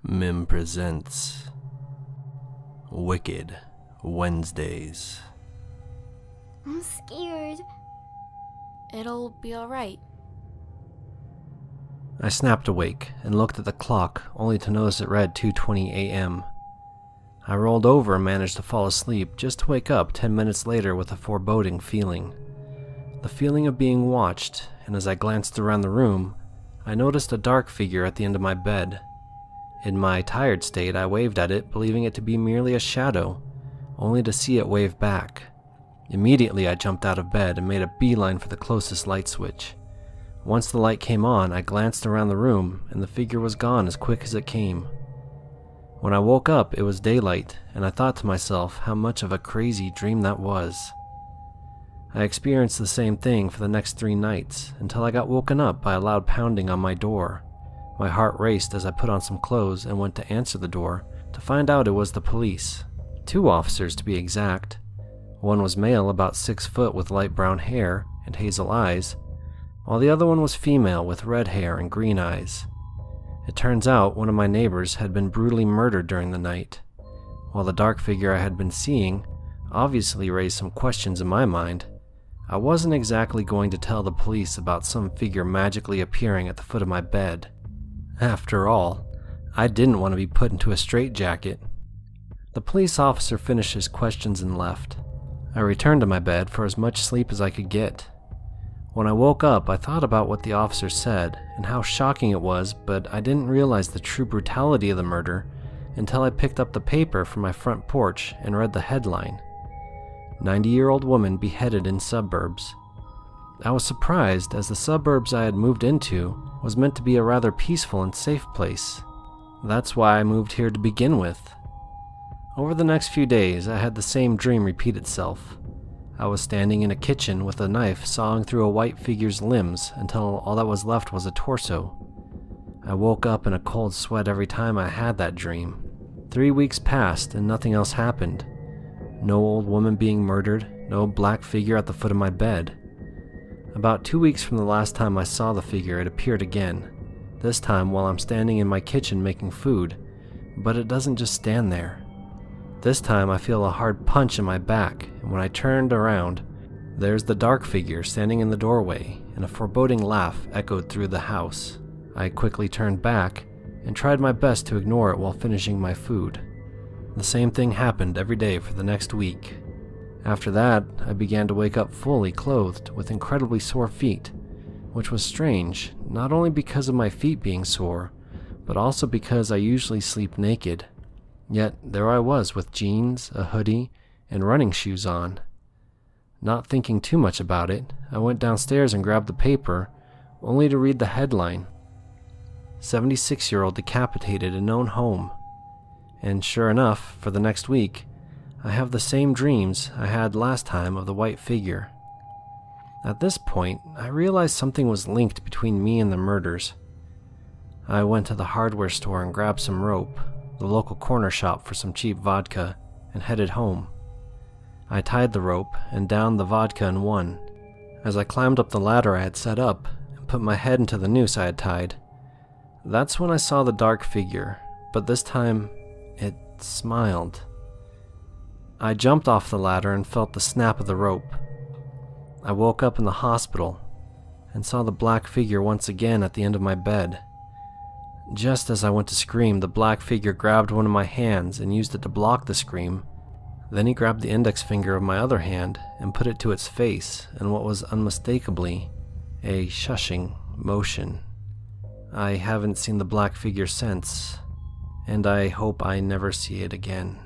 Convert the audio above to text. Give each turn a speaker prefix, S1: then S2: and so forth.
S1: Mim presents Wicked Wednesdays.
S2: I'm scared.
S3: It'll be alright.
S1: I snapped awake and looked at the clock, only to notice it read 2:20 a.m. I rolled over and managed to fall asleep, just to wake up 10 minutes later with a foreboding feeling. The feeling of being watched, and as I glanced around the room, I noticed a dark figure at the end of my bed. In my tired state, I waved at it, believing it to be merely a shadow, only to see it wave back. Immediately, I jumped out of bed and made a beeline for the closest light switch. Once the light came on, I glanced around the room, and the figure was gone as quick as it came. When I woke up, it was daylight, and I thought to myself how much of a crazy dream that was. I experienced the same thing for the next 3 nights, until I got woken up by a loud pounding on my door. My heart raced as I put on some clothes and went to answer the door to find out it was the police. 2 officers to be exact. One was male, about 6 foot with light brown hair and hazel eyes, while the other one was female with red hair and green eyes. It turns out one of my neighbors had been brutally murdered during the night, while the dark figure I had been seeing obviously raised some questions in my mind. I wasn't exactly going to tell the police about some figure magically appearing at the foot of my bed. After all, I didn't want to be put into a straitjacket. The police officer finished his questions and left. I returned to my bed for as much sleep as I could get. When I woke up, I thought about what the officer said and how shocking it was, but I didn't realize the true brutality of the murder until I picked up the paper from my front porch and read the headline: 90-year-old woman beheaded in suburbs. I was surprised, as the suburbs I had moved into was meant to be a rather peaceful and safe place. That's why I moved here to begin with. Over the next few days, I had the same dream repeat itself. I was standing in a kitchen with a knife sawing through a white figure's limbs until all that was left was a torso. I woke up in a cold sweat every time I had that dream. 3 weeks passed and nothing else happened. No old woman being murdered, no black figure at the foot of my bed. About 2 weeks from the last time I saw the figure, it appeared again, this time while I'm standing in my kitchen making food, but it doesn't just stand there. This time I feel a hard punch in my back, and when I turned around, there's the dark figure standing in the doorway, and a foreboding laugh echoed through the house. I quickly turned back and tried my best to ignore it while finishing my food. The same thing happened every day for the next week. After that, I began to wake up fully clothed with incredibly sore feet, which was strange, not only because of my feet being sore, but also because I usually sleep naked. Yet there I was with jeans, a hoodie, and running shoes on. Not thinking too much about it, I went downstairs and grabbed the paper, only to read the headline: 76-year-old decapitated in own home. And sure enough, for the next week, I have the same dreams I had last time of the white figure. At this point, I realized something was linked between me and the murders. I went to the hardware store and grabbed some rope, the local corner shop for some cheap vodka, and headed home. I tied the rope and downed the vodka in one. As I climbed up the ladder I had set up and put my head into the noose I had tied, that's when I saw the dark figure, but this time it smiled. I jumped off the ladder and felt the snap of the rope. I woke up in the hospital and saw the black figure once again at the end of my bed. Just as I went to scream, the black figure grabbed one of my hands and used it to block the scream. Then he grabbed the index finger of my other hand and put it to its face in what was unmistakably a shushing motion. I haven't seen the black figure since, and I hope I never see it again.